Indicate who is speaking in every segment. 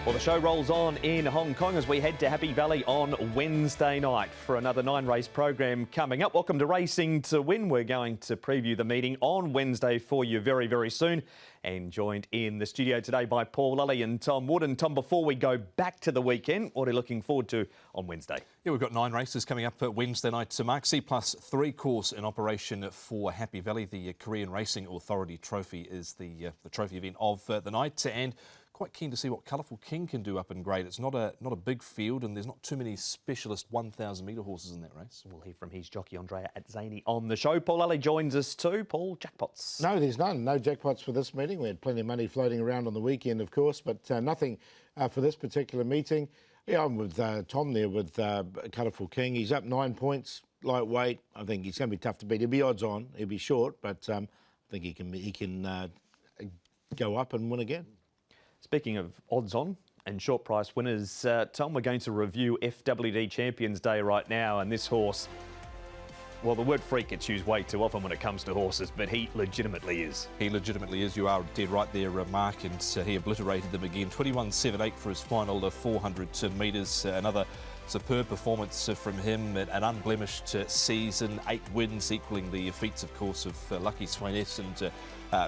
Speaker 1: Well, the show rolls on in Hong Kong as we head to Happy Valley on Wednesday night for another 9-race program coming up. Welcome to Racing to Win. We're going to preview the meeting on Wednesday for you very, very soon. And joined in the studio today by Paul Lally and Tom Wood. And Tom, before we go back to the weekend, what are you looking forward to on Wednesday? Yeah, we've got 9 races coming up Wednesday night. So Mark C+3 course in operation for Happy Valley. The Korean Racing Authority Trophy is the trophy event of the night. And quite keen to see what Colourful King can do up in grade. It's not a big field and there's not too many specialist 1,000 metre horses in that race. We'll hear from his jockey Andrea at Zany on the show. Paul Lally joins us too. Paul, jackpots?
Speaker 2: No, there's none. No jackpots for this meeting. We had plenty of money floating around on the weekend, of course, but nothing for this particular meeting. Yeah, I'm with Tom there with Colourful King. He's up 9 points, lightweight. I think he's going to be tough to beat. He'll be odds on. He'll be short, but I think he can go up and win again.
Speaker 1: Speaking of odds on and short price winners, Tom, we're going to review FWD Champions Day right now, and this horse, well, the word freak gets used way too often when it comes to horses, but he legitimately is. He legitimately is. You are dead right there, Mark, and he obliterated them again. 21.78 for his final 400 metres. Another superb performance from him, an unblemished season, 8 wins, equaling the feats, of course, of Lucky Swainess and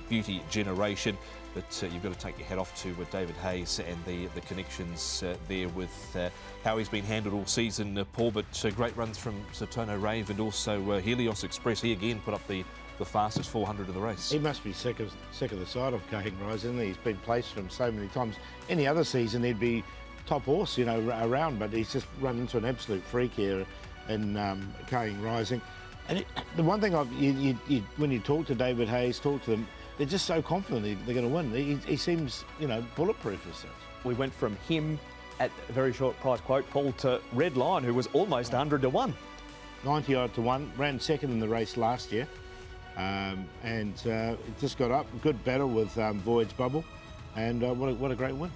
Speaker 1: Beauty Generation. But you've got to take your hat off to David Hayes and the connections there with how he's been handled all season, Paul. But great runs from Satono Rave and also Helios Express. He again put up the fastest 400 of the race.
Speaker 2: He must be sick of the sight of Kahing Rise, isn't he? He's been placed from so many times. Any other season he'd be top horse, you know, around, but he's just run into an absolute freak here in Kahing Rising. And the one thing when you talk to David Hayes, talk to them, they're just so confident they're going to win. He seems, you know, bulletproof as such. We went from him at a very short price quote, Paul, to Red Lion, who was almost 100 to 1. 90 odd to 1, ran second in the race last year, and it just got up. Good battle with Voyage Bubble, and what a great win.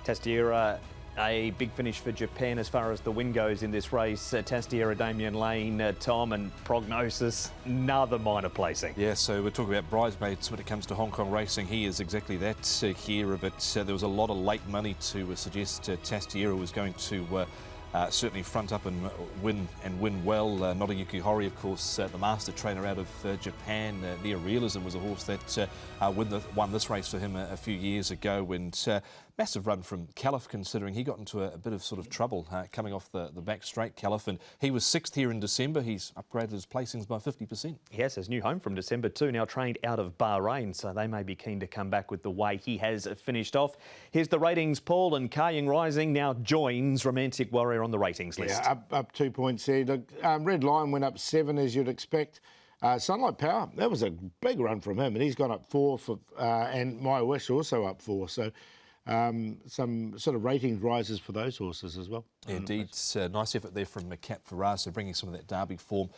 Speaker 2: Tastiera, a big finish for Japan as far as the win goes in this race. Tastiera, Damien Lane, Tom, and prognosis, another minor placing. Yeah, so we're talking about bridesmaids when it comes to Hong Kong racing. He is exactly that here, but there was a lot of late money to suggest Tastiera was going to certainly front up and win well. Noriyuki Hori, of course, the master trainer out of Japan. Near Realism was a horse that won this race for him a few years ago, and massive run from Caliph, considering he got into a bit of sort of trouble coming off the back straight, Caliph, and he was 6th here in December. He's upgraded his placings by 50%. He has his new home from December too, now trained out of Bahrain, so they may be keen to come back with the way he has finished off. Here's the ratings, Paul, and Kahing Rising now joins Romantic Warrior on the ratings list. Yeah, up 2 points there. Look, Red Lion went up 7, as you'd expect. Sunlight Power, that was a big run from him, and he's gone up 4 for, and My Wish also up 4. So some sort of ratings rises for those horses as well. Yeah, indeed, nice effort there from Cap Faraz, so bringing some of that Derby form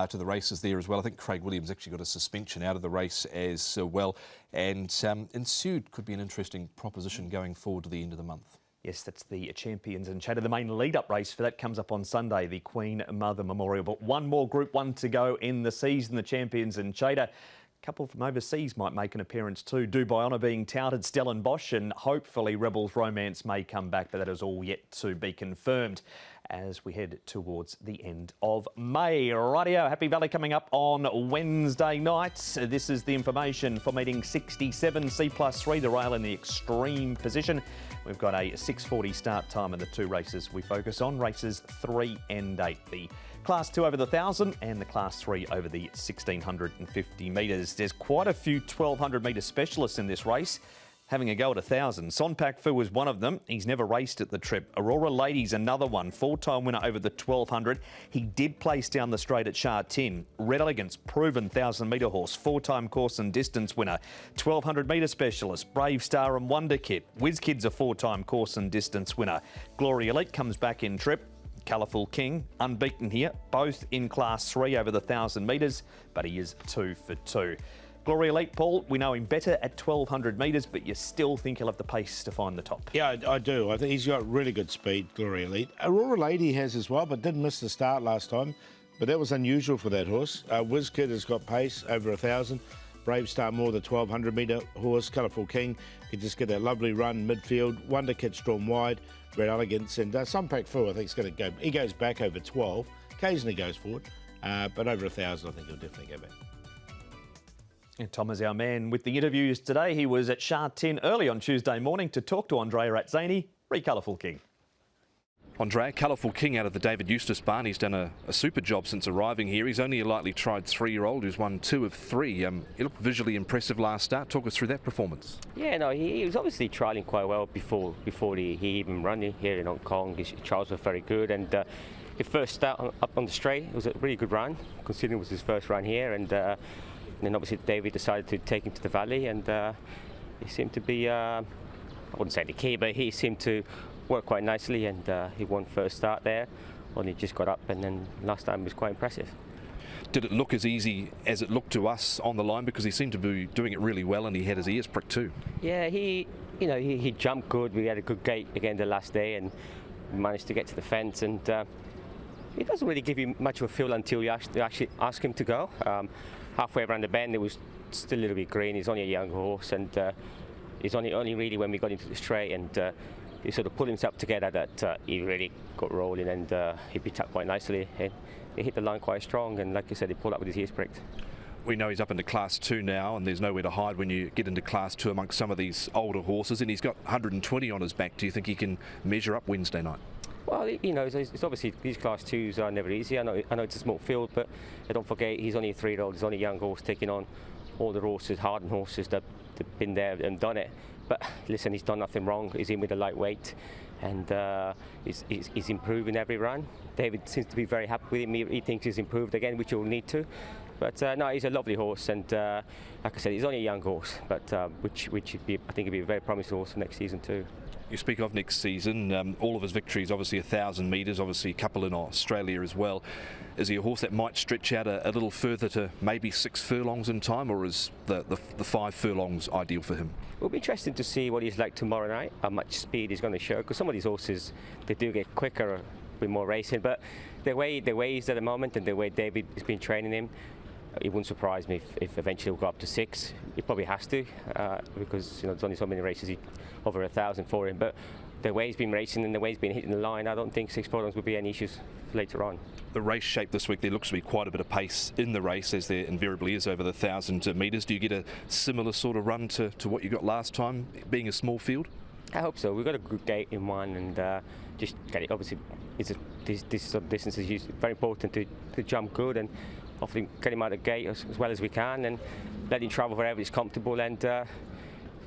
Speaker 2: to the races there as well. I think Craig Williams actually got a suspension out of the race as well, and Ensued could be an interesting proposition going forward to the end of the month. Yes, that's the Champions in Chater. The main lead-up race for that comes up on Sunday, the Queen Mother Memorial. But one more Group 1 to go in the season, the Champions in Chater. A couple from overseas might make an appearance too. Dubai Honour being touted, Stellenbosch, and hopefully Rebels Romance may come back, but that is all yet to be confirmed as we head towards the end of May. Rightio, Happy Valley coming up on Wednesday night. This is the information for meeting 67, C+3, the rail in the extreme position. We've got a 6:40 start time in the 2 races we focus on, races 3 and 8. The Class 2 over the 1,000 and the Class 3 over the 1,650 metres. There's quite a few 1,200 metre specialists in this race. Having a go at 1,000. Sonpak Fu was one of them. He's never raced at the trip. Aurora Lady's another one. 4-time winner over the 1,200. He did place down the straight at Sha Tin. Red Elegance, proven 1,000 metre horse. 4-time course and distance winner. 1,200 metre specialist. Brave Star and Wonder Kid. Whiz Kid's a 4-time course and distance winner. Glory Elite comes back in trip. Colourful King, unbeaten here. Both in Class 3 over the 1,000 metres, but he is 2 for 2. Glory Elite, Paul, we know him better at 1,200 metres, but you still think he'll have the pace to find the top. Yeah, I do. I think he's got really good speed, Glory Elite. Aurora Lady has as well, but didn't miss the start last time. But that was unusual for that horse. Whiz Kid has got pace over 1,000. Brave Star More, the 1200 metre horse. Colourful King could just get that lovely run midfield. Wonder Kid's drawn wide. Red Elegance and Sun Pack Fool, I think, is going to go. He goes back over 12. Occasionally goes forward, but over 1,000, I think he'll definitely go back.
Speaker 1: And Tom is our man with the interviews today. He was at Sha Tin early on Tuesday morning to talk to Andrea Razzani, Colourful King.
Speaker 3: Andrea, Colourful King out of the David Eustace barn. He's done a super job since arriving here. He's only a lightly tried 3-year-old who's won 2 of 3. He looked visually impressive last start. Talk us through that performance.
Speaker 4: Yeah, no, he was obviously trialling quite well before he even ran here in Hong Kong. His trials were very good, and his first start up on the straight, it was a really good run, considering it was his first run here. And then obviously David decided to take him to the Valley, and he seemed to be, I wouldn't say the key, but he seemed to work quite nicely, and he won first start there. Only just got up, and then last time was quite impressive.
Speaker 3: Did it look as easy as it looked to us on the line? Because he seemed to be doing it really well, and he had his ears pricked too.
Speaker 4: Yeah, he jumped good. We had a good gate again the last day, and managed to get to the fence. And it doesn't really give you much of a feel until you actually ask him to go. Halfway around the bend, it was still a little bit green. He's only a young horse, and it's only really when we got into the straight and he sort of pulled himself together that he really got rolling, and he picked up quite nicely. And he hit the line quite strong, and like you said, he pulled up with his ears pricked.
Speaker 3: We know he's up into Class 2 now, and there's nowhere to hide when you get into Class 2 amongst some of these older horses, and he's got 120 on his back. Do you think he can measure up Wednesday night?
Speaker 4: Well, you know, it's obviously these Class 2s are never easy. I know it's a small field, but don't forget he's only a 3-year-old. He's only a young horse taking on all the horses, hardened horses that have been there and done it. But listen, he's done nothing wrong. He's in with a lightweight, and he's improving every run. David seems to be very happy with him. He thinks he's improved again, which he'll need to. But no, he's a lovely horse, and like I said, he's only a young horse, but which would be, I think, would be a very promising horse for next season too.
Speaker 3: You speak of next season, all of his victories, obviously 1,000 metres, obviously a couple in Australia as well. Is he a horse that might stretch out a little further to maybe 6 furlongs in time, or is the 5 furlongs ideal for him?
Speaker 4: It'll be interesting to see what he's like tomorrow night, how much speed he's going to show, because some of these horses, they do get quicker with more racing, but the way he's at the moment and the way David has been training him, it wouldn't surprise me if eventually he'll go up to 6. He probably has to, because there's only so many races, over 1,000 for him. But the way he's been racing and the way he's been hitting the line, I don't think 6 furlongs would be any issues later on.
Speaker 3: The race shape this week, there looks to be quite a bit of pace in the race, as there invariably is over the 1,000 metres. Do you get a similar sort of run to what you got last time, being a small field?
Speaker 4: I hope so. We've got a good gate in one, and just get it. Obviously, this sort of distance is very important to jump good, and hopefully get him out of the gate as well as we can, and let him travel wherever he's comfortable. And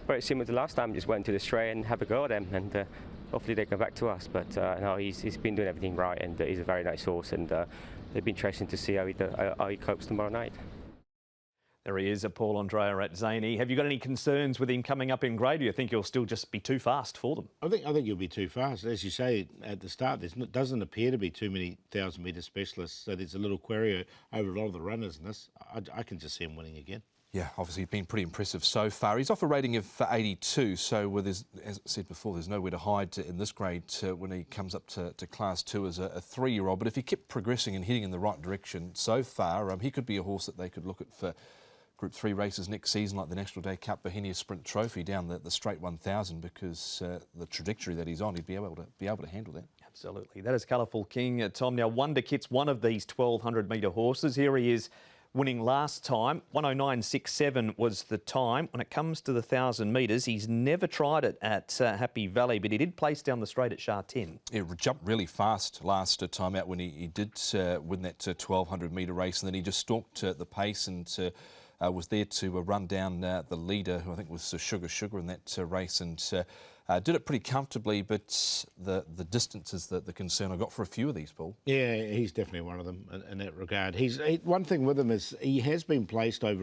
Speaker 4: very similar to last time, just went to the straight and have a go at them, and hopefully they come back to us. But no, he's been doing everything right, and he's a very nice horse, and it'll be interesting to see how he copes tomorrow night.
Speaker 1: There he is, Paul Andrea Razzani. Have you got any concerns with him coming up in grade? Do you think he'll still just be too fast for them?
Speaker 2: I think he'll be too fast. As you say at the start, there doesn't appear to be too many 1,000-metre specialists, so there's a little query over a lot of the runners in this. I can just see him winning again.
Speaker 3: Yeah, obviously been pretty impressive so far. He's off a rating of 82, so as I said before, there's nowhere to hide in this grade when he comes up to Class 2 as a 3-year-old. But if he kept progressing and heading in the right direction so far, he could be a horse that they could look at for Group 3 races next season, like the National Day Cup Bohemia Sprint Trophy down the straight 1,000, because the trajectory that he's on, he'd be able to handle that.
Speaker 1: Absolutely. That is Colourful King, Tom. Now, Wonder Kit's one of these 1,200-metre horses. Here he is, winning last time. 109.67 was the time. When it comes to the 1,000 metres, he's never tried it at Happy Valley, but he did place down the straight at Sha Tin.
Speaker 3: It jumped really fast last time out when he did win that 1,200-metre race, and then he just stalked the pace and was there to run down the leader, who I think was Sugar in that race, and did it pretty comfortably. But the distance is the concern I've got for a few of these, Paul. Yeah,
Speaker 2: he's definitely one of them in that regard. One thing with him is he has been placed up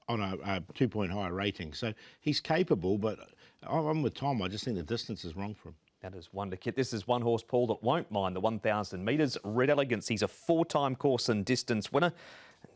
Speaker 2: on a 2-point higher rating, so he's capable. But I'm with Tom. I just think the distance is wrong for him.
Speaker 1: That is Wonder Kit. This is one horse, Paul, that won't mind the 1,000 metres. Red Elegance. He's a 4-time course and distance winner.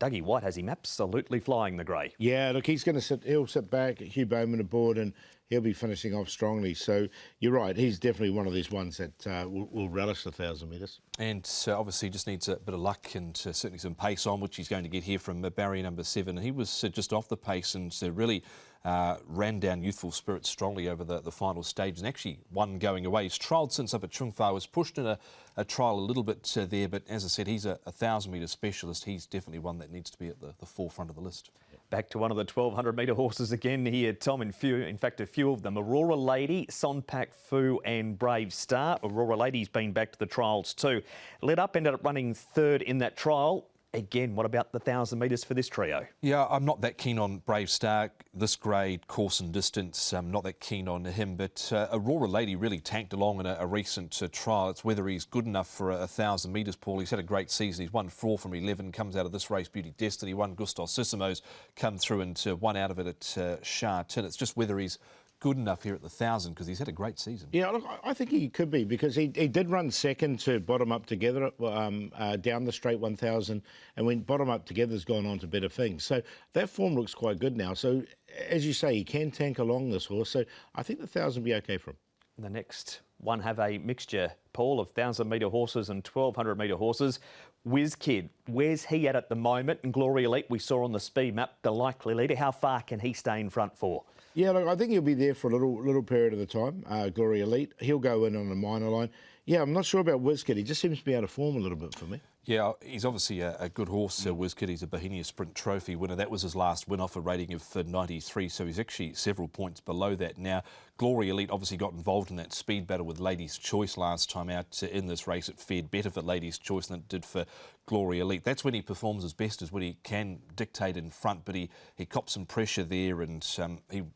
Speaker 1: Dougie White has him absolutely flying, the grey.
Speaker 2: Yeah, look, he'll sit back, Hugh Bowman aboard, and he'll be finishing off strongly. So you're right, he's definitely one of these ones that will relish the 1,000 metres.
Speaker 3: And obviously just needs a bit of luck and certainly some pace on, which he's going to get here from barrier number 7. He was just off the pace and really ran down Youthful Spirit strongly over the final stage and actually won going away. He's trialled since up at Trungfa, was pushed in a trial a little bit there, but as I said, he's a 1,000 metre specialist. He's definitely one that needs to be at the forefront of the list.
Speaker 1: Back to one of the 1,200 metre horses again here, Tom, in fact, a few of them. Aurora Lady, Sonpak Fu and Brave Star. Aurora Lady's been back to the trials too. Led up, ended up running third in that trial. Again, what about the 1,000 metres for this trio? Yeah,
Speaker 3: I'm not that keen on Brave Star, this grade, course and distance. I'm not that keen on him, but Aurora Lady really tanked along in a recent trial. It's whether he's good enough for 1,000 metres, Paul. He's had a great season. He's won 4 from 11, comes out of this race, Beauty Destiny, won Gustav Sissimo's, come through and won out of it at Sha Tin. It's just whether he's good enough here at the 1,000 because he's had a great season.
Speaker 2: Yeah, look, I think he could be because he did run second to Bottom Up Together down the straight 1,000, and when Bottom Up Together has gone on to better things. So that form looks quite good now. So as you say, he can tank along this horse. So I think the 1,000 will be okay for him.
Speaker 1: The next one have a mixture, Paul, of 1,000 metre horses and 1,200 metre horses. Whiz Kid, where's he at the moment? And Glory Elite, we saw on the speed map, the likely leader. How far can he stay in front for?
Speaker 2: Yeah, look, I think he'll be there for a little period of the time, Glory Elite. He'll go in on the minor line. Yeah, I'm not sure about Wizkid. He just seems to be out of form a little bit for me.
Speaker 3: Yeah, he's obviously a good horse, Wizkid. He's a Bohemia Sprint Trophy winner. That was his last win off a rating of 93, so he's actually several points below that now. Glory Elite obviously got involved in that speed battle with Ladies' Choice last time out in this race. It fared better for Ladies' Choice than it did for Glory Elite. That's when he performs his best, is when he can dictate in front, but he copped some pressure there, and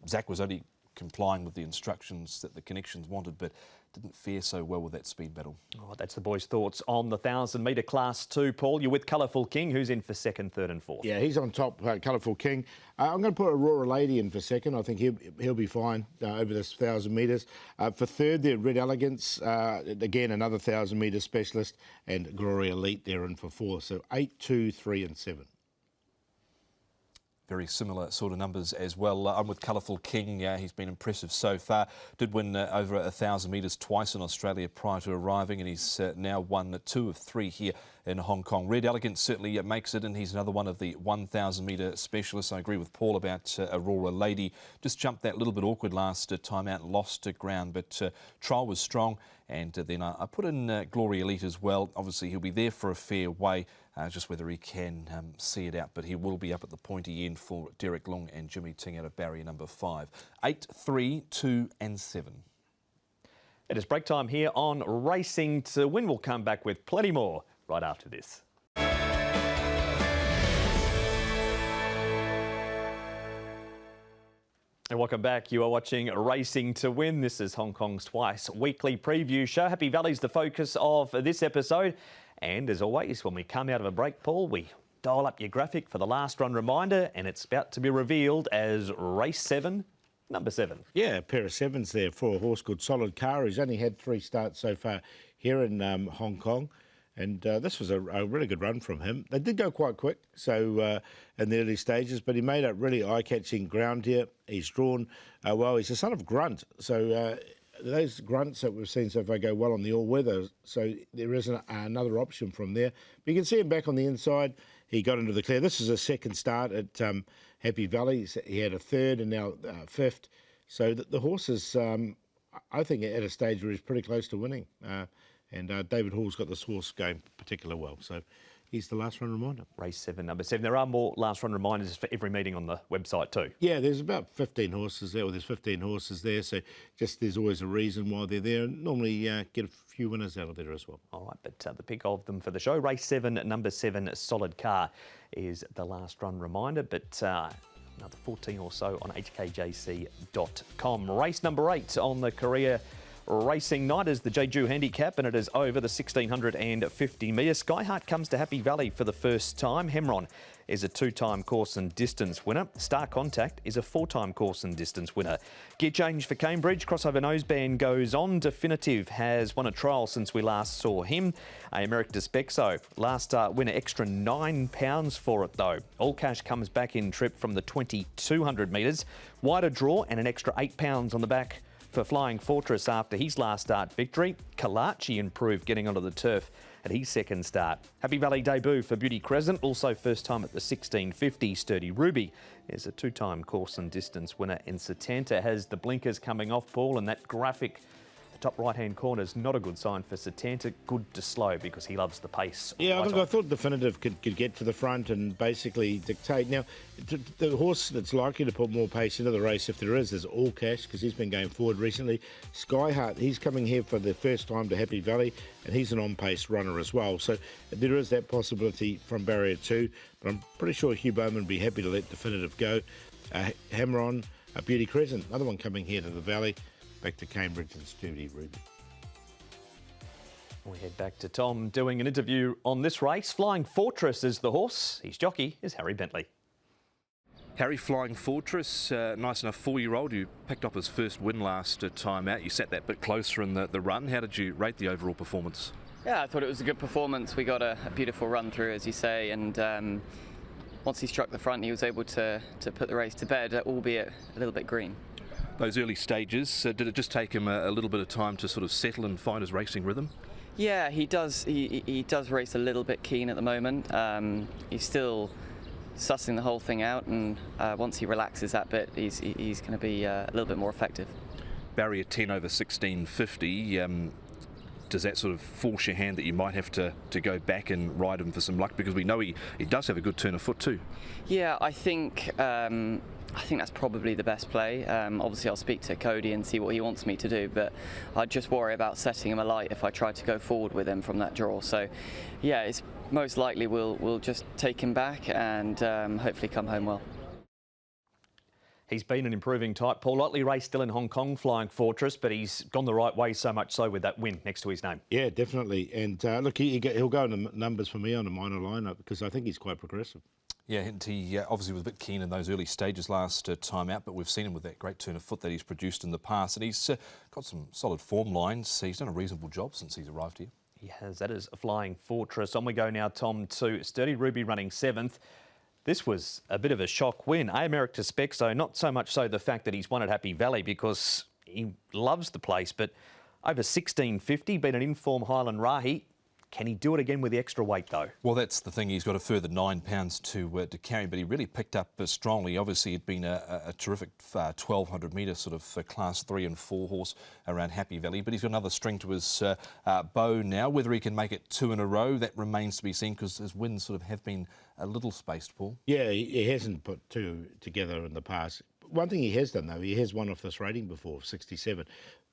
Speaker 3: Zach was only complying with the instructions that the connections wanted, but didn't fare so well with that speed battle.
Speaker 1: Oh, that's the boys' thoughts on the 1,000 metre Class 2. Paul, you're with Colourful King, who's in for second, third and fourth.
Speaker 2: Yeah, he's on top, Colourful King. I'm going to put Aurora Lady in for second. I think he'll be fine over this 1,000 metres. For third, there, Red Elegance, again, another 1,000 metre specialist, and Glory Elite, they're in for fourth. So 8, 2, 3 and 7.
Speaker 3: Very similar sort of numbers as well. I'm with Colourful King. He's been impressive so far. Did win over 1,000 metres twice in Australia prior to arriving, and he's now won 2 of 3 here in Hong Kong. Red Elegance certainly makes it, and he's another one of the 1,000 metre specialists. I agree with Paul about Aurora Lady. Just jumped that little bit awkward last time out, lost ground, but trial was strong. And then I put in Glory Elite as well. Obviously, he'll be there for a fair way, just whether he can see it out. But he will be up at the pointy end for Derek Long and Jimmy Ting out of barrier number 5. 8, 3, 2 and 7.
Speaker 1: It is break time here on Racing to Win. We'll come back with plenty more right after this. And welcome back. You are watching Racing to Win. This is Hong Kong's twice weekly preview show. Happy Valley's the focus of this episode. And as always, when we come out of a break, Paul, we dial up your graphic for the last run reminder, and it's about to be revealed as race 7, number 7.
Speaker 2: Yeah, a pair of 7s there for a horse called Solid Car, who's only had 3 starts so far here in Hong Kong. And this was a really good run from him. They did go quite quick, so in the early stages, but he made up really eye-catching ground here. He's drawn well. He's a son of Grunt, so those grunts that we've seen so far go well on the all-weather, so there is another option from there. But you can see him back on the inside. He got into the clear. This is a second start at Happy Valley. He had a third and now 5th. So the horse is, I think, at a stage where he's pretty close to winning. And David Hall's got this horse going particularly well. So he's the last run reminder.
Speaker 1: Race 7, number 7. There are more last run reminders for every meeting on the website too.
Speaker 2: Yeah, there's about 15 horses there, or there's 15 horses there. So just there's always a reason why they're there. And normally get a few winners out of there as well. All
Speaker 1: right, but the pick of them for the show, race 7, number 7, Solid Car, is the last run reminder. But another 14 or so on hkjc.com. Race number 8 on the career racing night is the Jeju Handicap, and it is over the 1,650 metres. Skyheart comes to Happy Valley for the first time. Hemron is a 2-time course and distance winner. Star Contact is a 4-time course and distance winner. Gear change for Cambridge. Crossover noseband goes on. Definitive has won a trial since we last saw him. Emeritus Bexo, last start winner, extra £9 for it though. All cash comes back in trip from the 2,200 metres. Wider draw and an extra £8 on the back for Flying Fortress after his last start victory. Kalachi improved getting onto the turf at his second start. Happy Valley debut for Beauty Crescent, also first time at the 1650. Sturdy Ruby is a 2-time course and distance winner, and Satanta has the blinkers coming off, Paul, and that graphic, the top right-hand corner, is not a good sign for Satanta. Good to slow because he loves the pace.
Speaker 2: Yeah, look, I thought Definitive could get to the front and basically dictate. Now, the horse that's likely to put more pace into the race, if there is All Cash, because he's been going forward recently. Skyheart, he's coming here for the first time to Happy Valley, and he's an on-pace runner as well. So there is that possibility from barrier 2, but I'm pretty sure Hugh Bowman would be happy to let Definitive go. Hammer on, Beauty Crescent, another one coming here to the Valley. Back to Cambridge and Sturdy Ruby.
Speaker 1: We head back to Tom doing an interview on this race. Flying Fortress is the horse. His jockey is Harry Bentley.
Speaker 3: Harry, Flying Fortress, nice enough 4-year-old who picked up his first win last time out. You sat that bit closer in the run. How did you rate the overall performance?
Speaker 5: Yeah, I thought it was a good performance. We got a beautiful run through, as you say, and once he struck the front, he was able to put the race to bed, albeit a little bit green.
Speaker 3: Those early stages, did it just take him a little bit of time to sort of settle and find his racing rhythm?
Speaker 5: Yeah, he does. He does race a little bit keen at the moment. He's still sussing the whole thing out, and once he relaxes that bit, he's going to be a little bit more effective.
Speaker 3: Barrier 10 over 1650. Does that sort of force your hand that you might have to go back and ride him for some luck? Because we know he does have a good turn of foot too.
Speaker 5: Yeah, I think that's probably the best play. Obviously, I'll speak to Cody and see what he wants me to do, but I'd just worry about setting him alight if I tried to go forward with him from that draw. So, yeah, it's most likely we'll just take him back and hopefully come home well.
Speaker 1: He's been an improving type. Paul Otley raced still in Hong Kong, Flying Fortress, but he's gone the right way, so much so with that win next to his name.
Speaker 2: Yeah, definitely. And look, he'll go in the numbers for me on a minor lineup because I think he's quite progressive.
Speaker 3: Yeah, and he obviously was a bit keen in those early stages last time out, but we've seen him with that great turn of foot that he's produced in the past, and he's got some solid form lines. He's done a reasonable job since he's arrived here.
Speaker 1: He has. That is a Flying Fortress. On we go now, Tom, to Sturdy Ruby running 7th. This was a bit of a shock win. Emeritus Bexo, not so much so the fact that he's won at Happy Valley because he loves the place, but over 1650, been an in-form Highland Rahi. Can he do it again with the extra weight, though?
Speaker 3: Well, that's the thing. He's got a further £9 to carry, but he really picked up strongly. Obviously, it'd been a terrific 1,200 metre sort of class 3 and 4 horse around Happy Valley, but he's got another string to his bow now. Whether he can make it 2 in a row, that remains to be seen because his wins sort of have been a little spaced, Paul.
Speaker 2: Yeah, he hasn't put 2 together in the past. One thing he has done, though, he has won off this rating before, 67.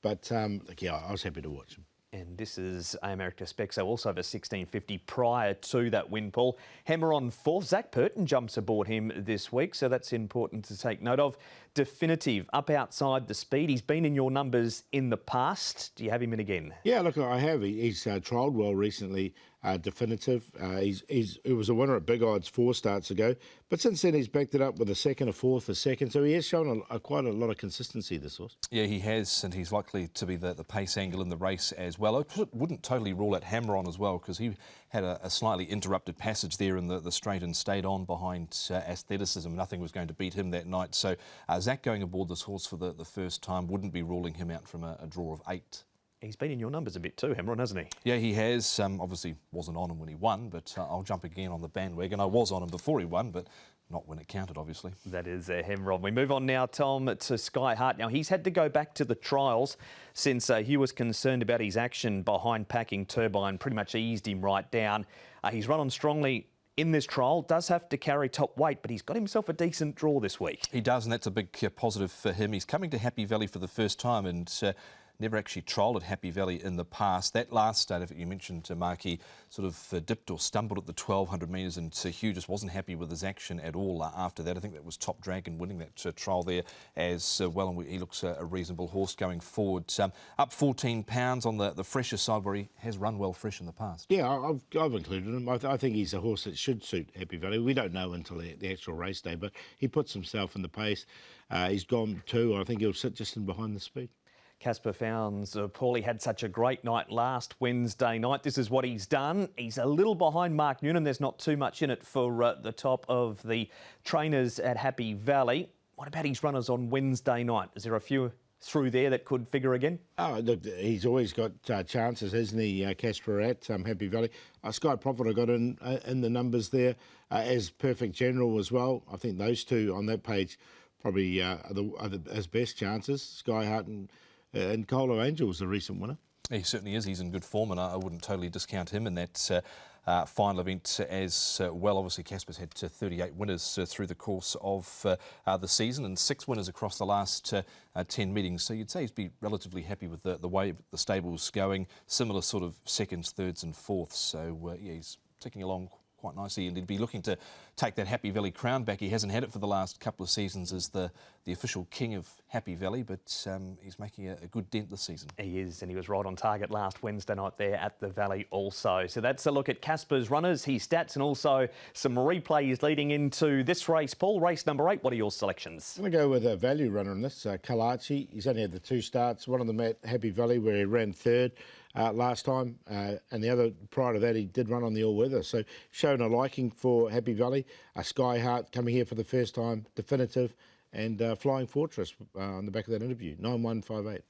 Speaker 2: But, yeah, I was happy to watch him.
Speaker 1: And this is Emeritus Bexo, also over 1650 prior to that win, Paul. Hammer on 4th. Zach Purton jumps aboard him this week, so that's important to take note of. Definitive, up outside the speed. He's been in your numbers in the past. Do you have him in again?
Speaker 2: Yeah, look, I have. He's trialled well recently. Definitive. He was a winner at Big Odds 4 starts ago, but since then he's backed it up with a second, a fourth, a second. So he has shown quite a lot of consistency, this horse.
Speaker 3: Yeah, he has, and he's likely to be the pace angle in the race as well. I wouldn't totally rule out Hammer on as well because he had a slightly interrupted passage there in the straight and stayed on behind Aestheticism. Nothing was going to beat him that night. So Zach going aboard this horse for the first time wouldn't be ruling him out from a draw of 8.
Speaker 1: He's been in your numbers a bit too, Hamron, hasn't he?
Speaker 3: Yeah, he has. Obviously wasn't on him when he won, but I'll jump again on the bandwagon. I was on him before he won, but not when it counted, obviously.
Speaker 1: That is Hamron. We move on now, Tom, to Skyheart. Now, he's had to go back to the trials since he was concerned about his action behind packing Turbine, pretty much eased him right down. He's run on strongly in this trial, does have to carry top weight, but he's got himself a decent draw this week.
Speaker 3: He does, and that's a big positive for him. He's coming to Happy Valley for the first time, and never actually trialled at Happy Valley in the past. That last start, if you mentioned to Mark, he sort of dipped or stumbled at the 1200 metres, and Hugh just wasn't happy with his action at all after that. I think that was Top Dragon winning that trial there as well, and he looks a reasonable horse going forward. Up 14 pounds on the fresher side, where he has run well fresh in the past.
Speaker 2: Yeah, I've included him. I think he's a horse that should suit Happy Valley. We don't know until the actual race day, but he puts himself in the pace. He's gone too. I think he'll sit just in behind the speed.
Speaker 1: Casper founds Paulie had such a great night last Wednesday night. This is what he's done. He's a little behind Mark Noonan. There's not too much in it for the top of the trainers at Happy Valley. What about his runners on Wednesday night? Is there a few through there that could figure again?
Speaker 2: Oh, look, he's always got chances, hasn't he, Casper at Happy Valley? Sky Profit I got in the numbers there, as Perfect General as well. I think those two on that page probably are his best chances. Sky Heart and Colo Angel was the recent winner.
Speaker 3: He certainly is. He's in good form, and I wouldn't totally discount him in that final event as well. Obviously, Casper's had 38 winners through the course of the season, and 6 winners across the last 10 meetings. So you'd say he'd be relatively happy with the way the stable's going. Similar sort of seconds, thirds and fourths. So yeah, he's ticking along quite nicely, and he'd be looking to take that Happy Valley crown back. He hasn't had it for the last couple of seasons as the official king of Happy Valley, but he's making a good dent this season.
Speaker 1: He is, and he was right on target last Wednesday night there at the Valley also. So that's a look at Casper's runners, his stats, and also some replays leading into this race. Paul, race number 8, what are your selections?
Speaker 2: I'm going to go with a value runner on this, Kalachi. He's only had the 2 starts, one of them at Happy Valley where he ran 3rd last time, and the other prior to that he did run on the all-weather. So showing a liking for Happy Valley. Sky Heart coming here for the first time, definitive, and Flying Fortress on the back of that interview, 9158.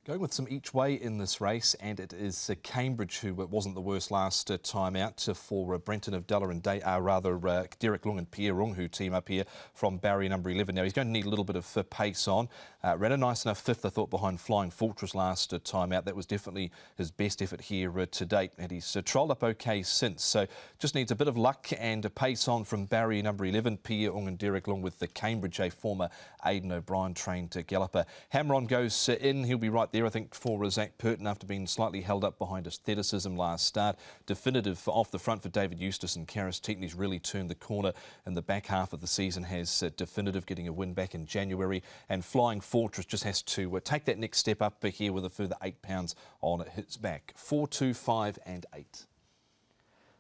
Speaker 3: Going with some each way in this race, and it is Cambridge, who wasn't the worst last time out for Brenton of Della and Derek Lung and Pierre Rung, who team up here from barrier number 11. Now, he's going to need a little bit of pace on. Ran a nice enough 5th, I thought, behind Flying Fortress last time out. That was definitely his best effort here to date, and he's trolled up okay since. So just needs a bit of luck and a pace on from barrier number 11, Pierre Rung and Derek Lung with the Cambridge, a former Aidan O'Brien trained galloper. Hammer-on goes in. He'll be right there, I think, for Zach Purton after being slightly held up behind aestheticism last start. Definitive off the front for David Eustace, and Karis Teatoney's really turned the corner in the back half of the season, has definitive getting a win back in January, and Flying Fortress just has to take that next step up here with a further £8 on his back. 4, 2, 5 and 8.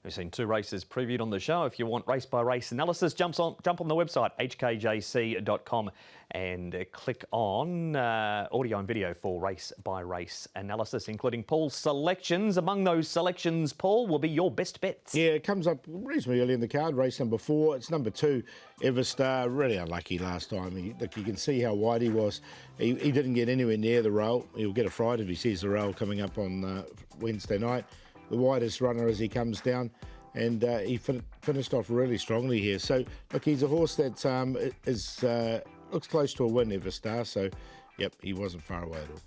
Speaker 1: We've seen 2 races previewed on the show. If you want race-by-race analysis, jump on the website, hkjc.com, and click on audio and video for race-by-race analysis, including Paul's selections. Among those selections, Paul, will be your best bets.
Speaker 2: Yeah, it comes up reasonably early in the card, race number 4. It's number 2, Everstar. Really unlucky last time. Look, you can see how wide he was. He didn't get anywhere near the rail. He'll get a fright if he sees the rail coming up on Wednesday night. The widest runner as he comes down, and he finished off really strongly here. So, look, he's a horse that looks close to a win, Everstar. So, yep, he wasn't far away at all.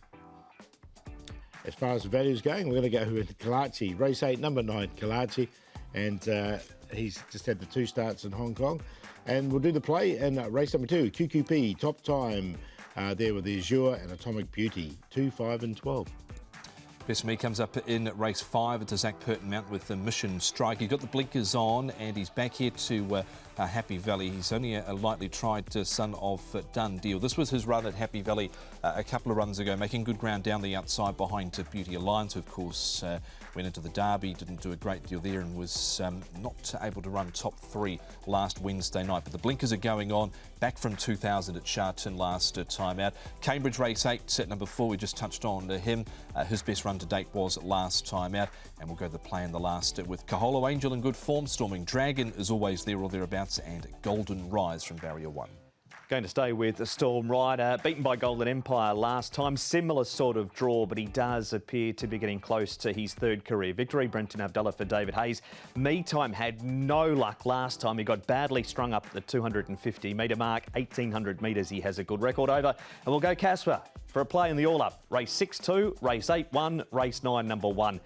Speaker 2: As far as the value's going, we're going to go with Kalachi. Race 8, number 9, Kalachi. And he's just had the 2 starts in Hong Kong. And we'll do the play in race number 2, QQP, Top Time, there with the Azure and Atomic Beauty, 2, 5 and 12.
Speaker 3: Best Me comes up in race 5. It's a Zach Purton mount with the Mission Strike. He's got the blinkers on, and he's back here to Happy Valley. He's only a lightly tried son of Done Deal. This was his run at Happy Valley a couple of runs ago, making good ground down the outside behind Beauty Alliance, who of course went into the Derby, didn't do a great deal there, and was not able to run top 3 last Wednesday night. But the blinkers are going on, back from 2000 at Sharton last time out. Cambridge race 8, set number 4, we just touched on him. His best run to date was last time out, and we'll go to the play in the last with Kaholo Angel in good form. Storming Dragon is always there or thereabouts, and Golden Rise from barrier 1.
Speaker 1: Going to stay with the Storm Rider, beaten by Golden Empire last time. Similar sort of draw, but he does appear to be getting close to his 3rd career victory. Brenton Abdullah for David Hayes. Me Time had no luck last time. He got badly strung up at the 250 metre mark. 1,800 metres he has a good record over. And we'll go Casper for a play in the all-up. Race 6, 2, race 8, 1, race 9, number 1.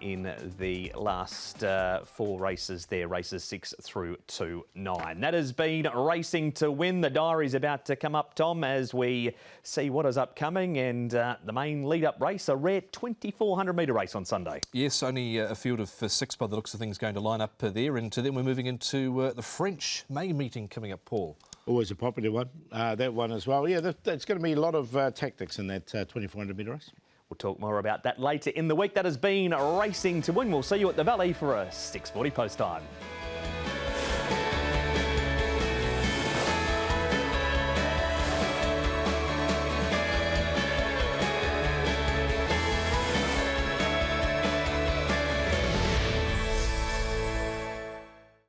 Speaker 1: in the last 4 races there, races 6 through to 9. That has been Racing to Win. The diary's about to come up, Tom, as we see what is upcoming, and the main lead-up race, a rare 2,400-metre race on Sunday.
Speaker 3: Yes, only a field of 6 by the looks of things going to line up there, and then we're moving into the French May meeting coming up, Paul.
Speaker 2: Always a popular one, that one as well. Yeah, that's going to be a lot of tactics in that 2,400-metre race.
Speaker 1: We'll talk more about that later in the week. That has been Racing to Win. We'll see you at the Valley for a 6:40 post time.